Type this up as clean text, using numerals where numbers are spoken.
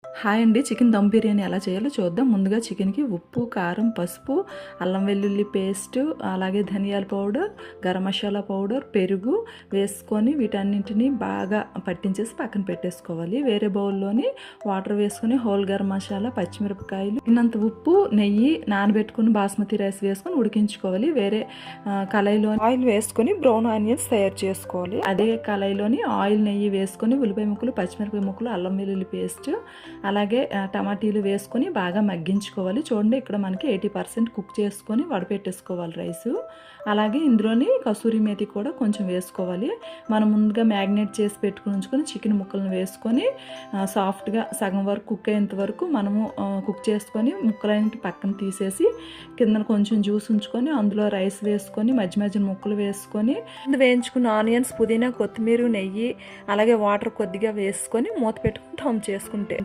Hi అండి. Chicken dum biryani ఎలా చేయాలో చూద్దాం. ముందుగా చికెన్‌కి ఉప్పు, కారం, పసుపు, అల్లం వెల్లుల్లి పేస్టు, అలాగే ధనియాల పౌడర్, గరం మసాలా పౌడర్, పెరుగు వేసుకొని వీటన్నింటిని బాగా పట్టించేసి పక్కన పెట్టేసుకోవాలి. వేరే బౌల్‌లోని వాటర్ వేసుకొని హోల్ గరం మసాలా, పచ్చిమిరపకాయలు, తిన్నంత ఉప్పు, నెయ్యి, నానబెట్టుకుని బాస్మతి రైస్ వేసుకొని ఉడికించుకోవాలి. వేరే కళాయిలో ఆయిల్ వేసుకొని బ్రౌన్ ఆనియన్స్ తయారు చేసుకోవాలి. అదే కళాయిలోని ఆయిల్, నెయ్యి వేసుకొని ఉల్లిపాయ ముక్కలు, పచ్చిమిరపకాయ ముక్కలు, అల్లం వెల్లుల్లి పేస్ట్, అలాగే టమాటీలు వేసుకొని బాగా మగ్గించుకోవాలి. చూడండి, ఇక్కడ మనకి 80% కుక్ చేసుకొని వడపెట్టేసుకోవాలి రైసు. అలాగే ఇందులోని కసూరి మేతి కూడా కొంచెం వేసుకోవాలి. మనం ముందుగా మ్యాగ్నేట్ చేసి పెట్టుకుని ఉంచుకొని చికెన్ ముక్కలను వేసుకొని సాఫ్ట్గా సగం వరకు కుక్ అయ్యేంత వరకు మనము కుక్ చేసుకొని ముక్కలన్నింటి పక్కన తీసేసి కిందన కొంచెం జ్యూస్ ఉంచుకొని అందులో రైస్ వేసుకొని మధ్య మధ్యన ముక్కలు వేసుకొని వేయించుకున్న ఆనియన్స్, పుదీనా, కొత్తిమీర, నెయ్యి, అలాగే వాటర్ కొద్దిగా వేసుకొని మూత పెట్టుకుని దమ్ చేసుకుంటే